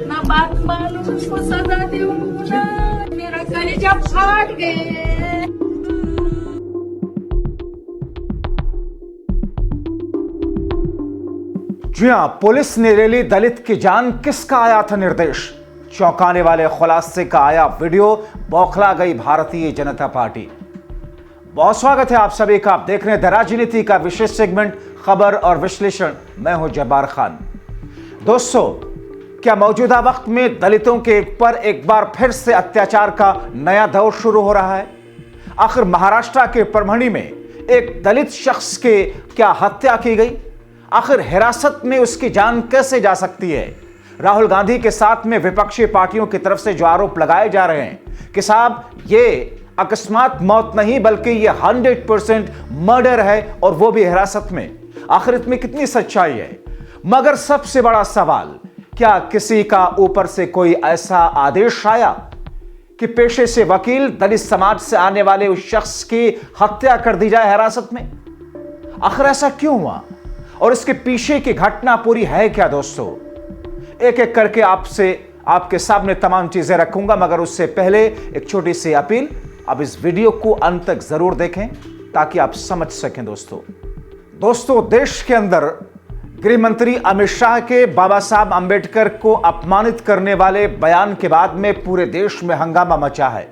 इतना बात मालूम उसको सजा दूंगा, मेरा कलेजा फाट गए। जी हां, पुलिस ने ले ली दलित की जान। किसका आया था निर्देश? चौंकाने वाले खुलासे का आया वीडियो। बौखला गई भारतीय जनता पार्टी। बहुत स्वागत है आप सभी का। आप देख रहे हैं द राजनीति का विशेष सेगमेंट खबर और विश्लेषण। मैं हूं जब्बार खान। दोस्तों, क्या मौजूदा वक्त में दलितों के ऊपर एक बार फिर से अत्याचार का नया दौर शुरू हो रहा है? आखिर महाराष्ट्र के परभणी में एक दलित शख्स के क्या हत्या की गई? आखिर हिरासत में उसकी जान कैसे जा सकती है? राहुल गांधी के साथ में विपक्षी पार्टियों की तरफ से जो आरोप लगाए जा रहे हैं कि साहब ये अकस्मात मौत नहीं बल्कि ये 100% मर्डर है और वो भी हिरासत में, आखिर इसमें कितनी सच्चाई है? मगर सबसे बड़ा सवाल, क्या किसी का ऊपर से कोई ऐसा आदेश आया कि पेशे से वकील दलित समाज से आने वाले उस शख्स की हत्या कर दी जाए हिरासत में? आखिर ऐसा क्यों हुआ और इसके पीछे की घटना पूरी है क्या? दोस्तों, एक एक करके आपके सामने तमाम चीजें रखूंगा, मगर उससे पहले एक छोटी सी अपील, अब इस वीडियो को अंत तक जरूर देखें ताकि आप समझ सकें। दोस्तों, देश के अंदर गृह मंत्री अमित शाह के बाबा साहब अंबेडकर को अपमानित करने वाले बयान के बाद में पूरे देश में हंगामा मचा है।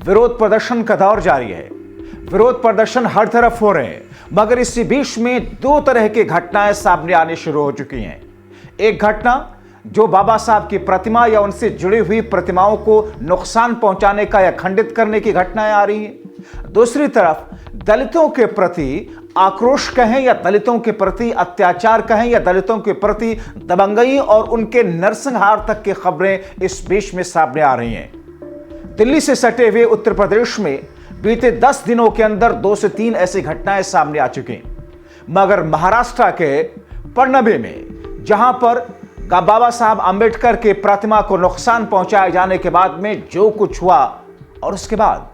विरोध प्रदर्शन का दौर जारी है। विरोध प्रदर्शन हर तरफ हो रहे हैं, मगर इसी बीच में दो तरह की घटनाएं सामने आने शुरू हो चुकी हैं। एक घटना जो बाबा साहब की प्रतिमा या उनसे जुड़ी हुई प्रतिमाओं को नुकसान पहुंचाने का या खंडित करने की घटनाएं आ रही हैं। दूसरी तरफ दलितों के प्रति आक्रोश कहें या दलितों के प्रति अत्याचार कहें या दलितों के प्रति दबंगई और उनके नरसंहार तक की खबरें इस बीच में सामने आ रही हैं। दिल्ली से सटे हुए उत्तर प्रदेश में बीते 10 दिनों के अंदर 2 से 3 ऐसी घटनाएं सामने आ चुकी हैं। मगर महाराष्ट्र के परनबे में, जहां पर बाबा साहब अंबेडकर के प्रतिमा को नुकसान पहुंचाए जाने के बाद में जो कुछ हुआ और उसके बाद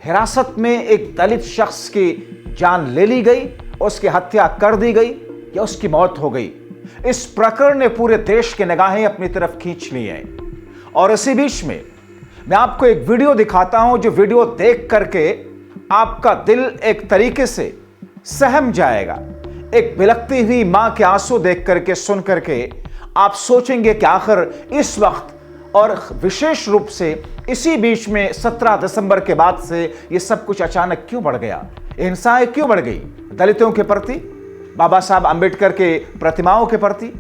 हिरासत में एक दलित शख्स की जान ले ली गई, उसकी हत्या कर दी गई या उसकी मौत हो गई, इस प्रकरण ने पूरे देश की निगाहें अपनी तरफ खींच ली हैं। और इसी बीच में मैं आपको एक वीडियो दिखाता हूं, जो वीडियो देख करके आपका दिल एक तरीके से सहम जाएगा। एक बिलखती हुई मां के आंसू देख करके, सुन करके आप सोचेंगे कि आखिर इस वक्त और विशेष रूप से इसी बीच में 17 दिसंबर के बाद से ये सब कुछ अचानक क्यों बढ़ गया? हिंसाएं क्यों बढ़ गई दलितों के प्रति, बाबा साहब अंबेडकर के प्रतिमाओं के प्रति,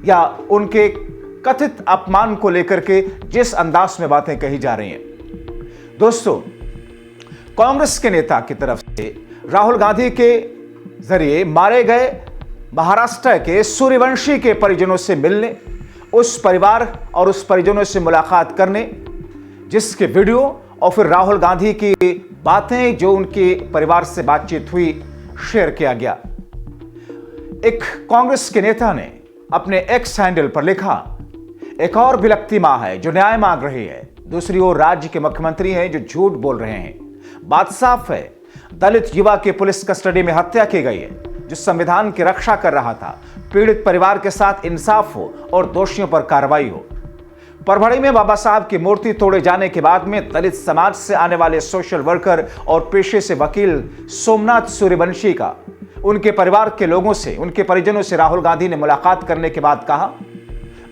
या उनके कथित अपमान को लेकर के जिस अंदाज में बातें कही जा रही हैं? दोस्तों, कांग्रेस के नेता की तरफ से राहुल गांधी के जरिए मारे गए महाराष्ट्र के सूर्यवंशी के परिजनों से मिलने, उस परिवार और उस परिजनों से मुलाकात करने, जिसके वीडियो और फिर राहुल गांधी की बातें जो उनके परिवार से बातचीत हुई, शेयर किया गया। एक कांग्रेस के नेता ने अपने एक्स हैंडल पर लिखा, एक और बिलखती मां है जो न्याय मांग रही है, दूसरी ओर राज्य के मुख्यमंत्री हैं जो झूठ बोल रहे हैं। बात साफ है, दलित युवा की पुलिस कस्टडी में हत्या की गई है, जो संविधान की रक्षा कर रहा था। पीड़ित परिवार के साथ इंसाफ हो और दोषियों पर कार्रवाई हो। परभणी में बाबा साहब की मूर्ति तोड़े जाने के बाद में दलित समाज से आने वाले सोशल वर्कर और पेशे से वकील सोमनाथ सूर्यवंशी का उनके परिवार के लोगों से, उनके परिजनों से राहुल गांधी ने मुलाकात करने के बाद कहा,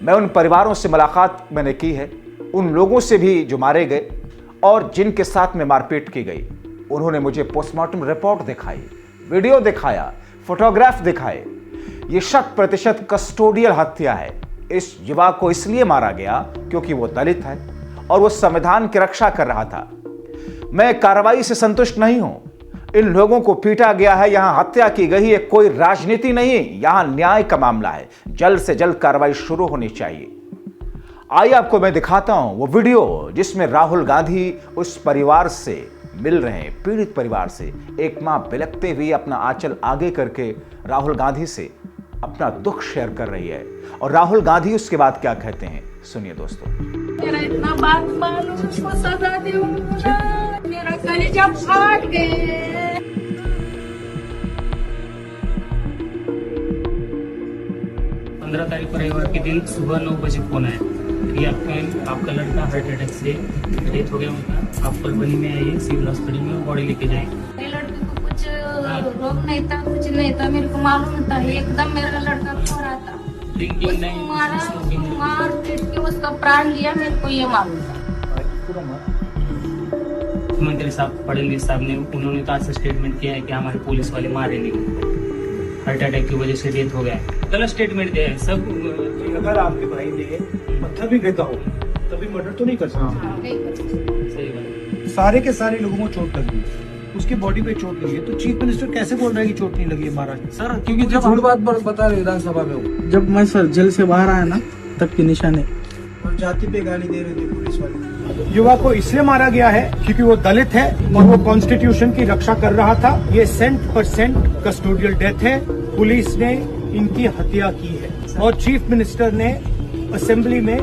मैं उन परिवारों से मुलाकात मैंने की है, उन लोगों से भी जो मारे गए और जिनके साथ में मारपीट की गई। उन्होंने मुझे पोस्टमार्टम रिपोर्ट दिखाई, वीडियो दिखाया, फोटोग्राफ दिखाए। ये 100% कस्टोडियल हत्या है। इस युवा को इसलिए मारा गया क्योंकि वो दलित है और वो संविधान की रक्षा कर रहा था। मैं कार्रवाई से संतुष्ट नहीं हूं। इन लोगों को पीटा गया है, यहां हत्या की गई है, कोई राजनीति नहीं, यहां न्याय का मामला है। जल्द से जल्द कार्रवाई शुरू होनी चाहिए। आइए आपको मैं दिखाता हूं वो वीडियो जिसमें राहुल गांधी उस परिवार से मिल रहे हैं, पीड़ित परिवार से। एक मां बिलखते हुए अपना आंचल आगे करके राहुल गांधी से अपना दुख शेयर कर रही है, और राहुल गांधी उसके बाद क्या कहते हैं, सुनिए दोस्तों। मेरा इतना बात मालूम उसको सजा दूंगा, मेरा कलेजा फाट गए। 15 तारीख को रविवार के दिन सुबह 9 बजे फोन आया ये आपका लड़का हार्ट अटैक से डेथ हो गया उनका। आप परभणी में आइए, सिविल हॉस्पिटल में बॉडी लेके जाएंगे। मेरे लड़के को कुछ रोग नहीं था, कुछ नहीं था, मेरे को मालूम था। एकदम मेरा लड़का खो रहा था, ड्रिंकिंग नहीं, स्मोकिंग नहीं। मार पीट के उसका प्राण लिया, मेरे को ये मालूम था। मुख्यमंत्री साहब, फडणवीस साहब ने, उन्होंने तो आज स्टेटमेंट किया है कि हमारे पुलिस वाले मारे नहीं, हार्ट अटैक की वजह से डेथ हो गया है। गलत स्टेटमेंट दिया है सब। अगर आपके भाई ने पत्थर भी फेंका हो तभी मर्डर तो नहीं कर सकता। नहीं कर सकते। सही बात। सारे के सारे लोगों को चोट लगी, उसकी बॉडी पे चोट लगी है, तो चीफ मिनिस्टर कैसे बोल रहा है कि चोट नहीं लगी है महाराज? सर क्योंकि जब झूठ बात बता रहे विधानसभा में वो, जब मैं सर जेल से बाहर आया ना तब की निशानी। और जाति पे गाली दे रहे थे पुलिस वाले। युवा को इसलिए मारा गया है क्योंकि वो दलित है और वो कॉन्स्टिट्यूशन की रक्षा कर रहा था। ये 100% कस्टोडियल डेथ है, पुलिस ने इनकी हत्या की है। और चीफ मिनिस्टर ने असेंबली में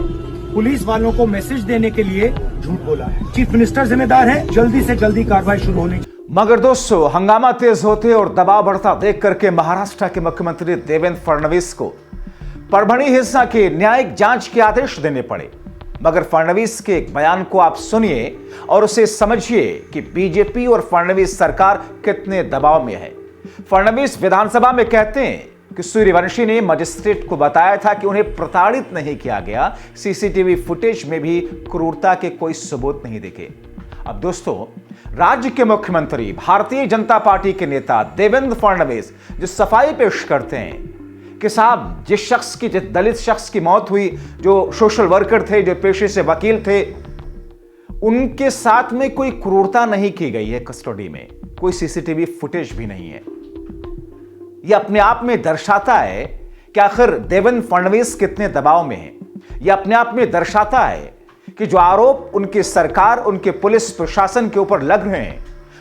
पुलिस वालों को मैसेज देने के लिए झूठ बोला है। चीफ मिनिस्टर जिम्मेदार है, जल्दी से जल्दी कार्रवाई शुरू होनी चाहिए। मगर दोस्तों, हंगामा तेज होते और दबाव बढ़ता देख करके महाराष्ट्र के मुख्यमंत्री देवेंद्र फडणवीस को परभणी हिंसा के न्यायिक जांच के आदेश देने पड़े। मगर फडणवीस के एक बयान को आप सुनिए और उसे समझिए कि बीजेपी और फडणवीस सरकार कितने दबाव में है। फडणवीस विधानसभा में कहते हैं कि सूर्यवंशी ने मजिस्ट्रेट को बताया था कि उन्हें प्रताड़ित नहीं किया गया, सीसीटीवी फुटेज में भी क्रूरता के कोई सबूत नहीं दिखे। अब दोस्तों, राज्य के मुख्यमंत्री भारतीय जनता पार्टी के नेता देवेंद्र फडणवीस जो सफाई पेश करते हैं कि साहब, जिस दलित शख्स की मौत हुई, जो सोशल वर्कर थे, जो पेशे से वकील थे, उनके साथ में कोई क्रूरता नहीं की गई है, कस्टडी में कोई सीसीटीवी फुटेज भी नहीं है। यह अपने आप में दर्शाता है कि आखिर देवेंद्र फडणवीस कितने दबाव में हैं। यह अपने आप में दर्शाता है कि जो आरोप उनकी सरकार, उनके पुलिस प्रशासन के ऊपर लग रहे हैं,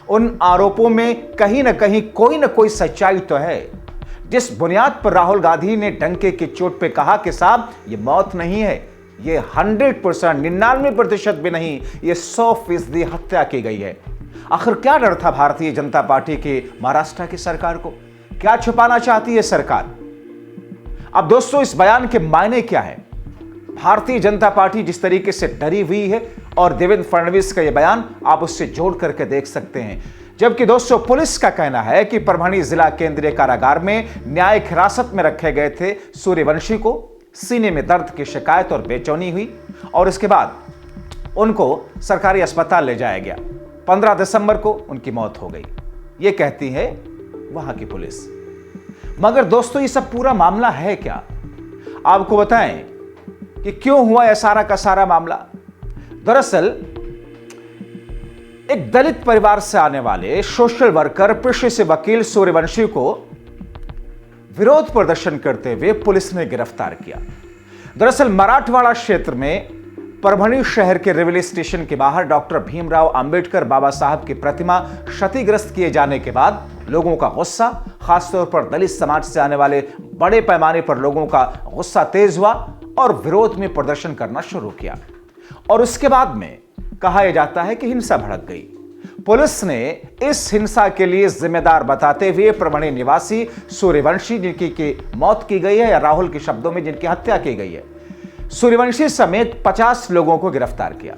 उन आरोपों में कहीं ना कहीं कोई ना कोई सच्चाई तो है। जिस बुनियाद पर राहुल गांधी ने डंके की चोट पे कहा कि साहब ये मौत नहीं है, ये 100%, 99% भी नहीं, ये 100% हत्या की गई है। आखिर क्या डर था भारतीय जनता पार्टी के महाराष्ट्र की सरकार को? क्या छुपाना चाहती है सरकार? अब दोस्तों, इस बयान के मायने क्या है? भारतीय जनता पार्टी जिस तरीके से डरी हुई है और देवेंद्र फडणवीस का यह बयान आप उससे जोड़ करके देख सकते हैं। जबकि दोस्तों, पुलिस का कहना है कि परभणी जिला केंद्रीय कारागार में न्यायिक हिरासत में रखे गए थे सूर्यवंशी को सीने में दर्द की शिकायत और बेचैनी हुई और इसके बाद उनको सरकारी अस्पताल ले जाया गया। 15 दिसंबर को उनकी मौत हो गई, ये कहती है वहां की पुलिस। मगर दोस्तों, ये सब पूरा मामला है क्या? आपको बताएं कि क्यों हुआ यह सारा का सारा मामला। दरअसल एक दलित परिवार से आने वाले सोशल वर्कर, पेशे से वकील सूर्यवंशी को विरोध प्रदर्शन करते हुए पुलिस ने गिरफ्तार किया। दरअसल मराठवाड़ा क्षेत्र में परभणी शहर के रेलवे स्टेशन के बाहर डॉक्टर भीमराव अंबेडकर बाबा साहब की प्रतिमा क्षतिग्रस्त किए जाने के बाद लोगों का गुस्सा, खासतौर पर दलित समाज से आने वाले बड़े पैमाने पर लोगों का गुस्सा तेज हुआ और विरोध में प्रदर्शन करना शुरू किया। और उसके बाद में कहा यह जाता है कि हिंसा भड़क गई। पुलिस ने इस हिंसा के लिए जिम्मेदार बताते हुए परभणी निवासी सूर्यवंशी, जिनकी की मौत की गई है, या राहुल के शब्दों में जिनकी हत्या की गई है, सूर्यवंशी समेत 50 लोगों को गिरफ्तार किया।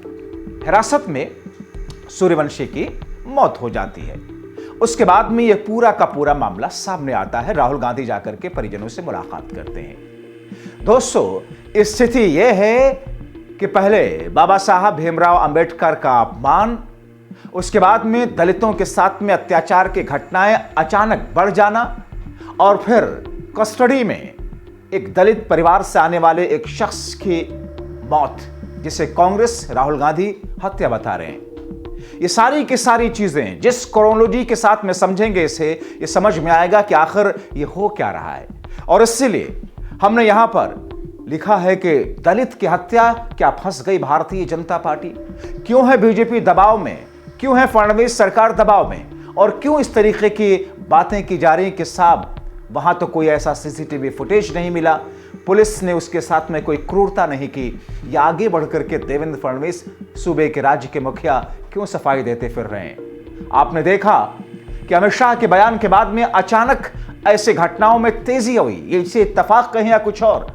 हिरासत में सूर्यवंशी की मौत हो जाती है। उसके बाद में यह पूरा का पूरा मामला सामने आता है। राहुल गांधी जाकर के परिजनों से मुलाकात करते हैं। दोस्तों, स्थिति यह है कि पहले बाबा साहब भीमराव अंबेडकर का अपमान, उसके बाद में दलितों के साथ में अत्याचार की घटनाएं अचानक बढ़ जाना और फिर कस्टडी में एक दलित परिवार से आने वाले एक शख्स की मौत, जिसे कांग्रेस, राहुल गांधी हत्या बता रहे हैं। ये सारी की सारी चीजें जिस क्रोनोलॉजी के साथ में समझेंगे इसे, ये समझ में आएगा कि आखिर ये हो क्या रहा है। और इसीलिए हमने यहां पर लिखा है कि दलित की हत्या क्या फंस गई भारतीय जनता पार्टी? क्यों है बीजेपी दबाव में? क्यों है फडणवीस सरकार दबाव में? और क्यों इस तरीके की बातें की जा रही कि साहब वहां तो कोई ऐसा सीसीटीवी फुटेज नहीं मिला, पुलिस ने उसके साथ में कोई क्रूरता नहीं की? या आगे बढ़कर के देवेंद्र फडणवीस सूबे के राज्य के मुखिया क्यों सफाई देते फिर रहे हैं? आपने देखा कि अमित शाह के बयान के बाद में अचानक ऐसे घटनाओं में तेजी हुई। इसे इत्तेफाक कहें या कुछ और,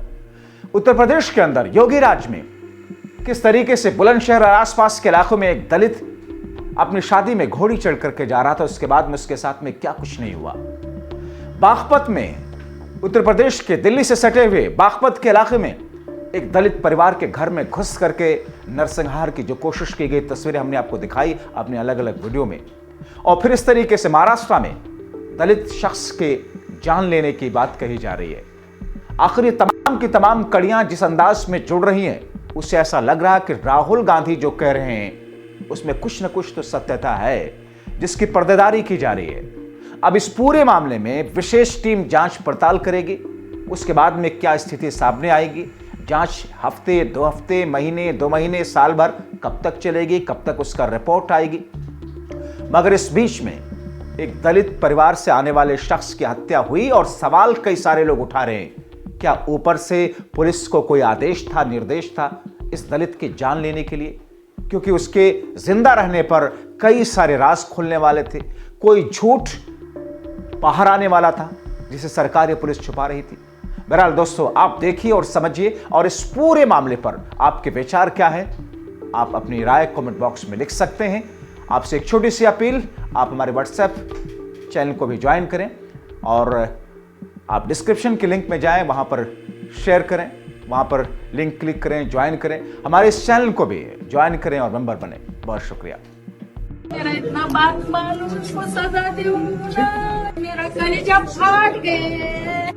उत्तर प्रदेश के अंदर योगी राज में किस तरीके से बुलंदशहर और आसपास के इलाकों में एक दलित अपनी शादी में घोड़ी चढ़ करके जा रहा था, उसके बाद में उसके साथ में क्या कुछ नहीं हुआ। बागपत में, उत्तर प्रदेश के दिल्ली से सटे हुए बागपत के इलाके में एक दलित परिवार के घर में घुस करके नरसंहार की जो कोशिश की गई, तस्वीरें हमने आपको दिखाई अपने अलग अलग वीडियो में। और फिर इस तरीके से महाराष्ट्र में दलित शख्स के जान लेने की बात कही जा रही है। आखिर ये तमाम की तमाम कड़ियां जिस अंदाज में जुड़ रही हैं, उससे ऐसा लग रहा है कि राहुल गांधी जो कह रहे हैं उसमें कुछ न कुछ तो सत्यता है, जिसकी पर्देदारी की जा रही है। अब इस पूरे मामले में विशेष टीम जांच पड़ताल करेगी। उसके बाद में क्या स्थिति सामने आएगी, जांच हफ्ते, 2 हफ्ते, महीने, 2 महीने, साल भर कब तक चलेगी, कब तक उसका रिपोर्ट आएगी। मगर इस बीच में एक दलित परिवार से आने वाले शख्स की हत्या हुई और सवाल कई सारे लोग उठा रहे हैं, क्या ऊपर से पुलिस को कोई आदेश था, निर्देश था इस दलित की जान लेने के लिए? क्योंकि उसके जिंदा रहने पर कई सारे राज खुलने वाले थे, कोई झूठ बाहर आने वाला था जिसे सरकार या पुलिस छुपा रही थी। बहरहाल दोस्तों, आप देखिए और समझिए, और इस पूरे मामले पर आपके विचार क्या है, आप अपनी राय कमेंट बॉक्स में लिख सकते हैं। आपसे एक छोटी सी अपील, आप हमारे व्हाट्सएप चैनल को भी ज्वाइन करें और आप डिस्क्रिप्शन के लिंक में जाएं, वहां पर शेयर करें, वहां पर लिंक क्लिक करें, ज्वाइन करें, हमारे इस चैनल को भी ज्वाइन करें और मेंबर बने। बहुत शुक्रिया। मेरा इतना बात मालूम, उसको सजा दे, मेरा कलेजा फाट गए।